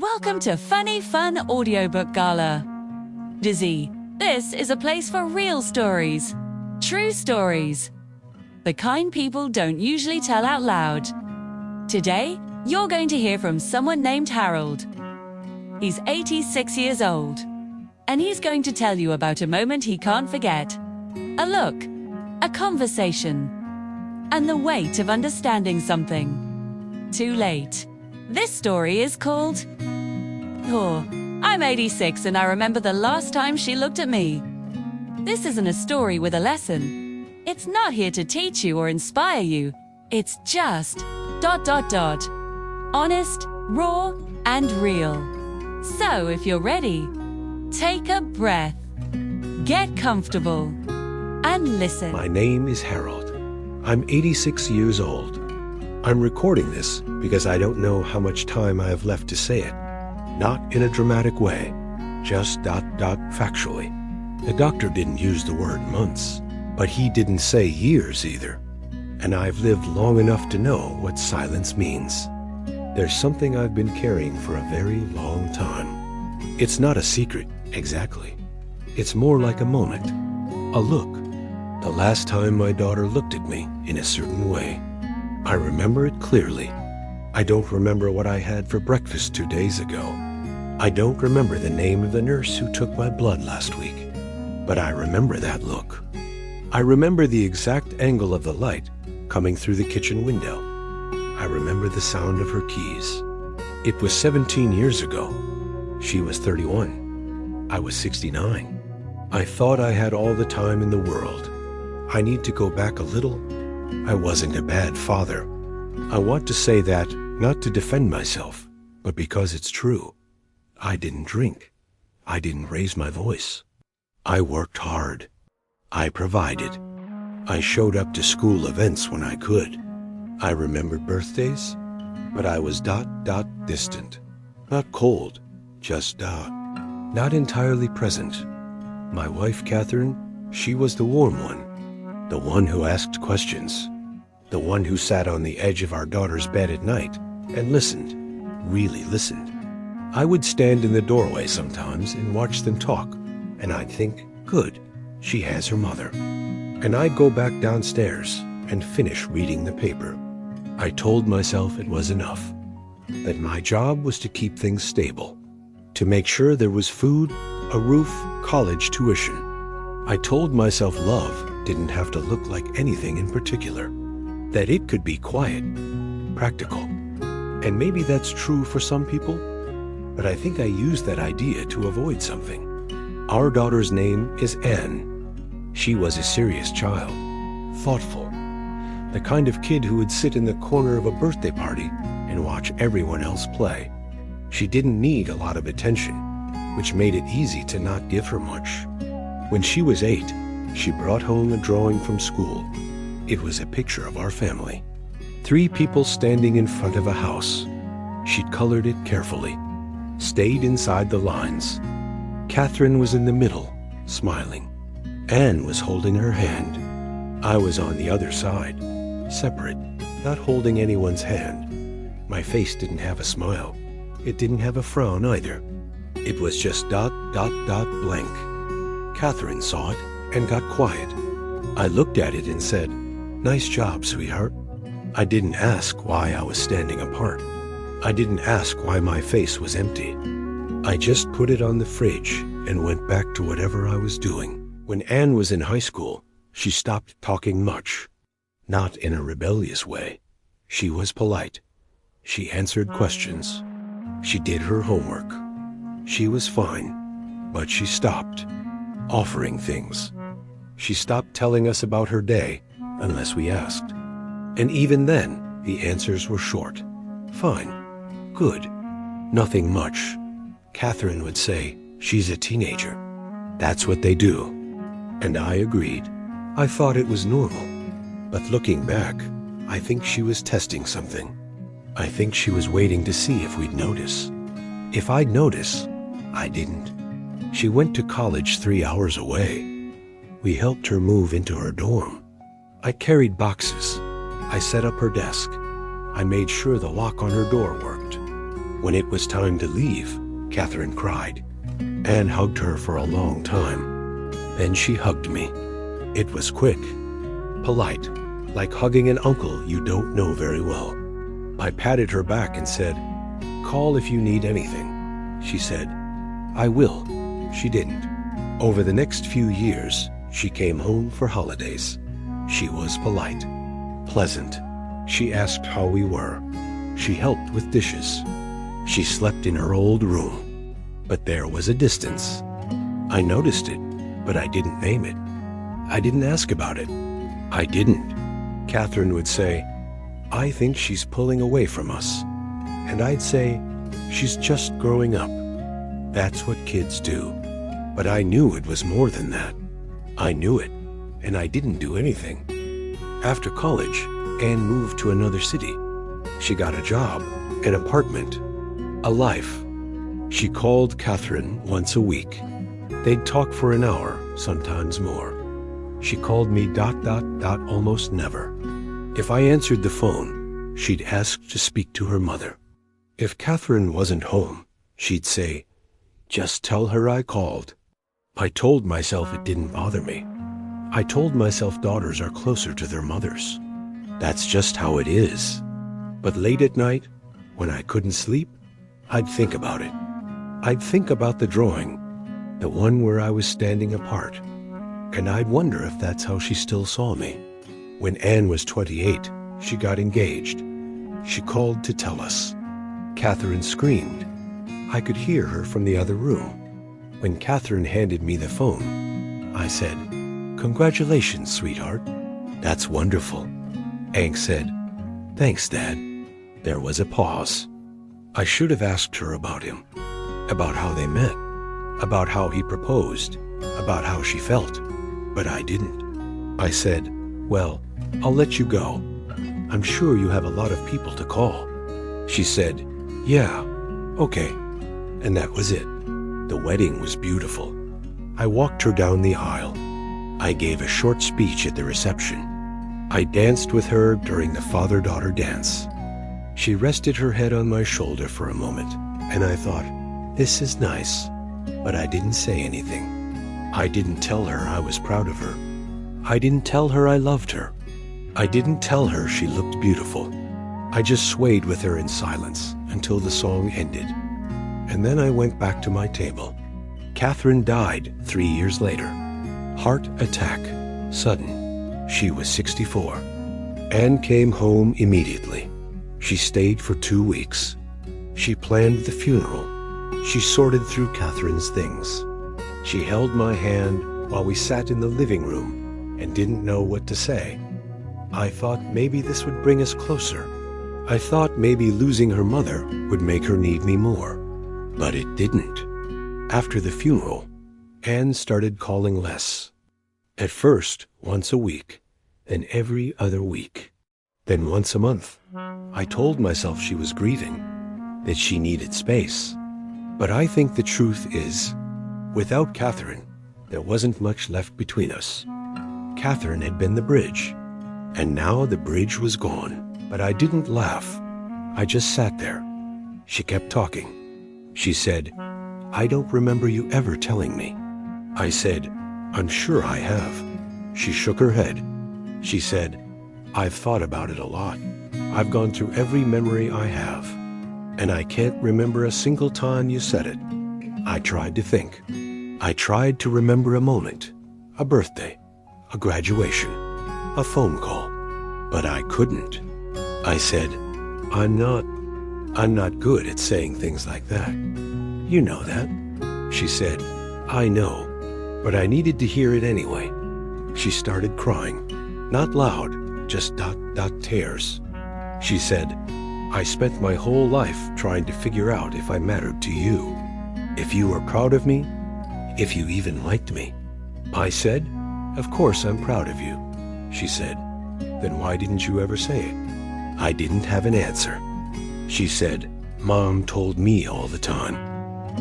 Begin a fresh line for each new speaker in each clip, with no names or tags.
Welcome to Funny Fun Audiobook Gala. Dizzy, this is a place for real stories. True stories. The kind people don't usually tell out loud. Today, you're going to hear from someone named Harold. He's 86 years old. And he's going to tell you about a moment he can't forget. A look, a conversation, and the weight of understanding something. Too late. This story is called I'm 86 and I remember the last time she looked at me. This isn't a story with a lesson. It's not here to teach you or inspire you. It's just ... honest, raw, and real. So if you're ready, take a breath, get comfortable, and listen.
My name is Harold. I'm 86 years old. I'm recording this because I don't know how much time I have left to say it. Not in a dramatic way, just ... factually. The doctor didn't use the word months, but he didn't say years either. And I've lived long enough to know what silence means. There's something I've been carrying for a very long time. It's not a secret, exactly. It's more like a moment, a look. The last time my daughter looked at me in a certain way. I remember it clearly. I don't remember what I had for breakfast 2 days ago. I don't remember the name of the nurse who took my blood last week. But I remember that look. I remember the exact angle of the light coming through the kitchen window. I remember the sound of her keys. It was 17 years ago. She was 31. I was 69. I thought I had all the time in the world. I need to go back a little. I wasn't a bad father. I want to say that not to defend myself, but because it's true. I didn't drink. I didn't raise my voice. I worked hard. I provided. I showed up to school events when I could. I remembered birthdays, but I was ... distant. Not cold, just ... not entirely present. My wife, Catherine, she was the warm one. The one who asked questions. The one who sat on the edge of our daughter's bed at night and listened, really listened. I would stand in the doorway sometimes and watch them talk, and I'd think, good, she has her mother. And I'd go back downstairs and finish reading the paper. I told myself it was enough, that my job was to keep things stable, to make sure there was food, a roof, college tuition. I told myself love didn't have to look like anything in particular, that it could be quiet, practical. And maybe that's true for some people, but I think I used that idea to avoid something. Our daughter's name is Anne. She was a serious child, thoughtful, the kind of kid who would sit in the corner of a birthday party and watch everyone else play. She didn't need a lot of attention, which made it easy to not give her much. When she was 8, she brought home a drawing from school. It was a picture of our family. 3 people standing in front of a house. She'd colored it carefully, stayed inside the lines. Catherine was in the middle, smiling. Anne was holding her hand. I was on the other side, separate, not holding anyone's hand. My face didn't have a smile. It didn't have a frown either. It was just ... blank. Catherine saw it and got quiet. I looked at it and said, "Nice job, sweetheart." I didn't ask why I was standing apart. I didn't ask why my face was empty. I just put it on the fridge and went back to whatever I was doing. When Anne was in high school, she stopped talking much. Not in a rebellious way. She was polite. She answered questions. She did her homework. She was fine, but she stopped offering things. She stopped telling us about her day unless we asked. And even then, the answers were short. Fine. Good. Nothing much. Catherine would say, she's a teenager. That's what they do. And I agreed. I thought it was normal. But looking back, I think she was testing something. I think she was waiting to see if we'd notice. If I'd notice, I didn't. She went to college 3 hours away. We helped her move into her dorm. I carried boxes. I set up her desk. I made sure the lock on her door worked. When it was time to leave, Catherine cried. Anne hugged her for a long time. Then she hugged me. It was quick, polite, like hugging an uncle you don't know very well. I patted her back and said, "Call if you need anything." She said, "I will." She didn't. Over the next few years, she came home for holidays. She was polite, pleasant. She asked how we were. She helped with dishes. She slept in her old room. But there was a distance. I noticed it, but I didn't name it. I didn't ask about it. I didn't. Catherine would say, "I think she's pulling away from us." And I'd say, "She's just growing up." That's what kids do. But I knew it was more than that. I knew it, and I didn't do anything. After college, Anne moved to another city. She got a job, an apartment, a life. She called Catherine once a week. They'd talk for an hour, sometimes more. She called me ... almost never. If I answered the phone, she'd ask to speak to her mother. If Catherine wasn't home, she'd say, "Just tell her I called." I told myself it didn't bother me. I told myself daughters are closer to their mothers. That's just how it is. But late at night, when I couldn't sleep, I'd think about it. I'd think about the drawing, the one where I was standing apart, and I'd wonder if that's how she still saw me. When Anne was 28, she got engaged. She called to tell us. Catherine screamed. I could hear her from the other room. When Catherine handed me the phone, I said, "Congratulations, sweetheart." "That's wonderful." Anne said, "Thanks, Dad." There was a pause. I should have asked her about him, about how they met, about how he proposed, about how she felt, but I didn't. I said, "Well, I'll let you go. I'm sure you have a lot of people to call." She said, "Yeah, okay." And that was it. The wedding was beautiful. I walked her down the aisle. I gave a short speech at the reception. I danced with her during the father-daughter dance. She rested her head on my shoulder for a moment, and I thought, this is nice. But I didn't say anything. I didn't tell her I was proud of her. I didn't tell her I loved her. I didn't tell her she looked beautiful. I just swayed with her in silence until the song ended. And then I went back to my table. Catherine died 3 years later. Heart attack, sudden. She was 64. Anne came home immediately. She stayed for 2 weeks. She planned the funeral. She sorted through Catherine's things. She held my hand while we sat in the living room and didn't know what to say. I thought maybe this would bring us closer. I thought maybe losing her mother would make her need me more. But it didn't. After the funeral, Anne started calling less. At first, once a week, then every other week, then once a month. I told myself she was grieving, that she needed space. But I think the truth is, without Catherine, there wasn't much left between us. Catherine had been the bridge, and now the bridge was gone. But I didn't laugh. I just sat there. She kept talking. She said, "I don't remember you ever telling me." I said, "I'm sure I have." She shook her head. She said, "I've thought about it a lot. I've gone through every memory I have, and I can't remember a single time you said it." I tried to think. I tried to remember a moment, a birthday, a graduation, a phone call, but I couldn't. I said, I'm not good at saying things like that. You know that." She said, "I know, but I needed to hear it anyway." She started crying, not loud, just ... tears. She said, "I spent my whole life trying to figure out if I mattered to you, if you were proud of me, if you even liked me." I said, "Of course I'm proud of you." She said, "Then why didn't you ever say it?" I didn't have an answer. She said, "Mom told me all the time.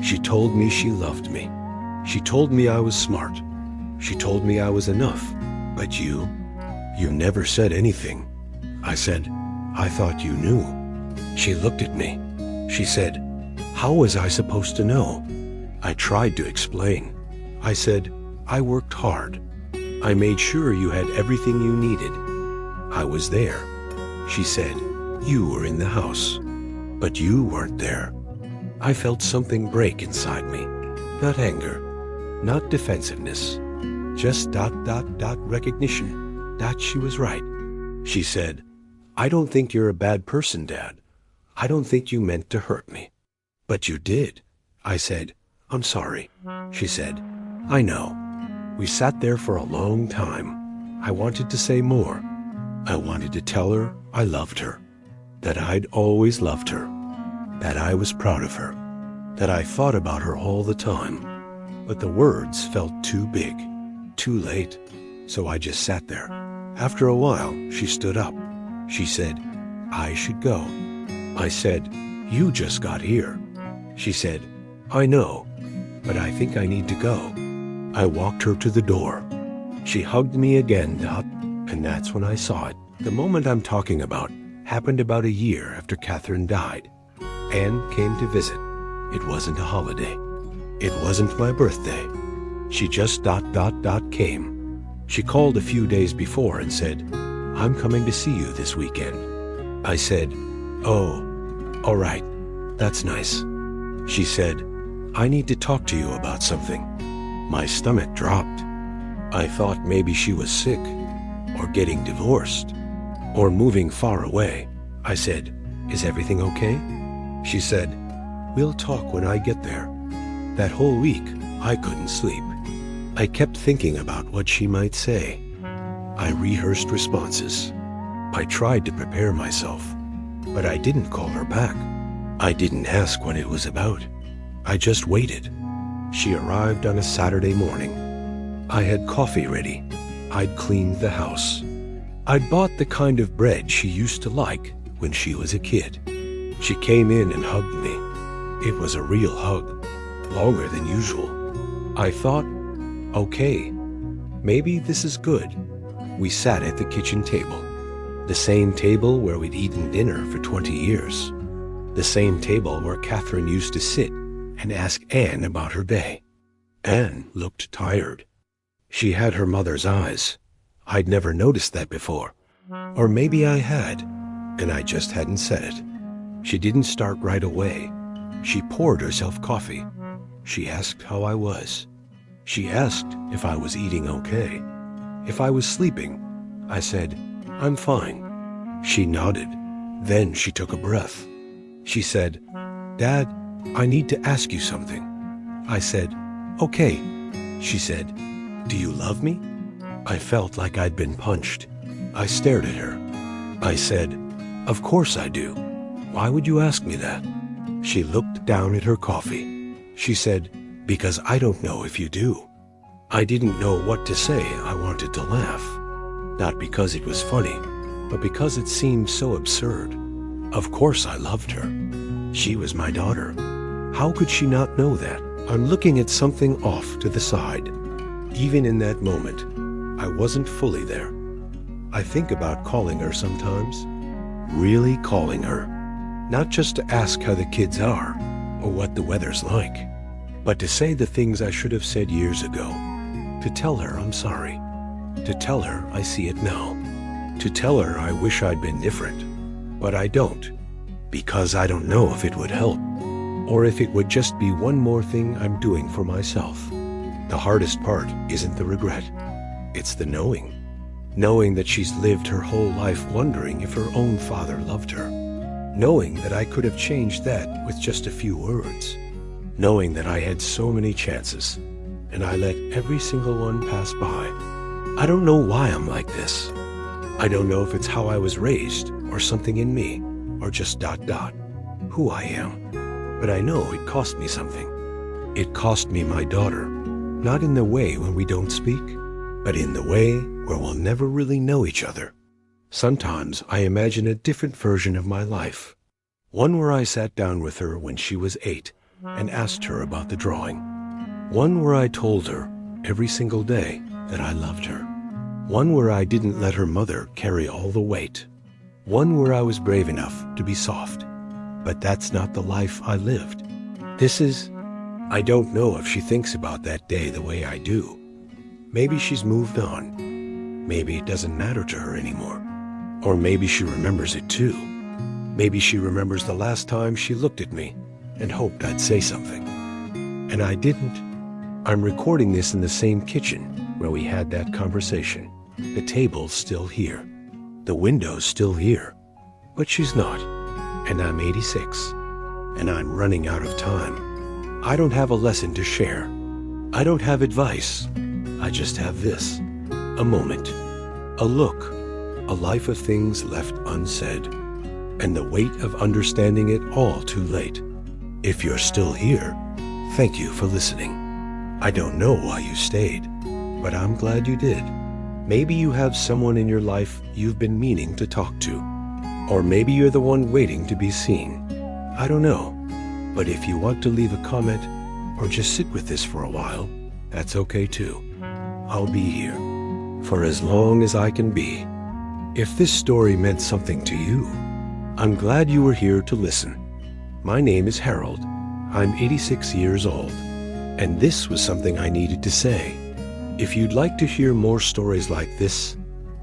She told me she loved me. She told me I was smart. She told me I was enough. But you never said anything." I said, "I thought you knew." She looked at me. She said, How was I supposed to know? I tried to explain. I said, I worked hard. I made sure you had everything you needed. I was there. She said, you were in the house, but you weren't there. I felt something break inside me. Not anger, not defensiveness, just recognition that she was right. She said, I don't think you're a bad person, Dad. I don't think you meant to hurt me. But you did. I said, I'm sorry. She said, I know. We sat there for a long time. I wanted to say more. I wanted to tell her I loved her, that I'd always loved her, that I was proud of her, that I thought about her all the time. But the words felt too big, too late, so I just sat there. After a while, she stood up. She said, I should go. I said, you just got here. She said, I know, but I think I need to go. I walked her to the door. She hugged me again, Dot, and that's when I saw it. The moment I'm talking about happened about a year after Catherine died. Anne came to visit. It wasn't a holiday. It wasn't my birthday. She just came. She called a few days before and said, I'm coming to see you this weekend. I said, oh, all right, that's nice. She said, I need to talk to you about something. My stomach dropped. I thought maybe she was sick, or getting divorced, or moving far away. I said, is everything okay? She said, we'll talk when I get there. That whole week, I couldn't sleep. I kept thinking about what she might say. I rehearsed responses. I tried to prepare myself, but I didn't call her back. I didn't ask what it was about. I just waited. She arrived on a Saturday morning. I had coffee ready. I'd cleaned the house. I'd bought the kind of bread she used to like when she was a kid. She came in and hugged me. It was a real hug, longer than usual. I thought, okay, maybe this is good. We sat at the kitchen table, the same table where we'd eaten dinner for 20 years, the same table where Catherine used to sit and ask Anne about her day. Anne looked tired. She had her mother's eyes. I'd never noticed that before. Or maybe I had, and I just hadn't said it. She didn't start right away. She poured herself coffee. She asked how I was. She asked if I was eating okay, if I was sleeping. I said, I'm fine. She nodded. Then she took a breath. She said, Dad, I need to ask you something. I said, okay. She said, do you love me? I felt like I'd been punched. I stared at her. I said, of course I do. Why would you ask me that? She looked down at her coffee. She said, because I don't know if you do. I didn't know what to say. I wanted to laugh. Not because it was funny, but because it seemed so absurd. Of course I loved her. She was my daughter. How could she not know that? I'm looking at something off to the side. Even in that moment, I wasn't fully there. I think about calling her sometimes. Really calling her. Not just to ask how the kids are, or what the weather's like, but to say the things I should have said years ago. To tell her I'm sorry. To tell her I see it now. To tell her I wish I'd been different. But I don't. Because I don't know if it would help. Or if it would just be one more thing I'm doing for myself. The hardest part isn't the regret. It's the knowing. Knowing that she's lived her whole life wondering if her own father loved her. Knowing that I could have changed that with just a few words. Knowing that I had so many chances, and I let every single one pass by. I don't know why I'm like this. I don't know if it's how I was raised, or something in me, or just who I am. But I know it cost me something. It cost me my daughter, not in the way when we don't speak, but in the way where we'll never really know each other. Sometimes I imagine a different version of my life. One where I sat down with her when she was 8 and asked her about the drawing. One where I told her every single day that I loved her. One where I didn't let her mother carry all the weight. One where I was brave enough to be soft. But that's not the life I lived. I don't know if she thinks about that day the way I do. Maybe she's moved on. Maybe it doesn't matter to her anymore. Or maybe she remembers it too. Maybe she remembers the last time she looked at me and hoped I'd say something. And I didn't. I'm recording this in the same kitchen where we had that conversation. The table's still here. The window's still here. But she's not. And I'm 86. And I'm running out of time. I don't have a lesson to share. I don't have advice. I just have this. A moment. A look. A life of things left unsaid. And the weight of understanding it all too late. If you're still here, thank you for listening. I don't know why you stayed, but I'm glad you did. Maybe you have someone in your life you've been meaning to talk to. Or maybe you're the one waiting to be seen. I don't know. But if you want to leave a comment or just sit with this for a while, that's okay too. I'll be here for as long as I can be. If this story meant something to you, I'm glad you were here to listen. My name is Harold. I'm 86 years old, and this was something I needed to say. If you'd like to hear more stories like this,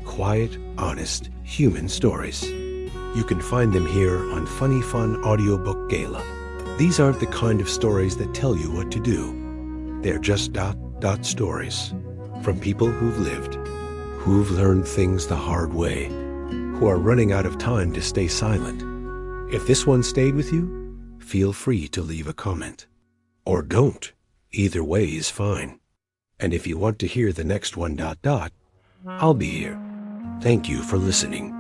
quiet, honest, human stories, you can find them here on Funny Fun Audiobook Gala. These aren't the kind of stories that tell you what to do. They're just stories from people who've lived, who've learned things the hard way, who are running out of time to stay silent. If this one stayed with you, feel free to leave a comment. Or don't. Either way is fine. And if you want to hear the next one, I'll be here. Thank you for listening.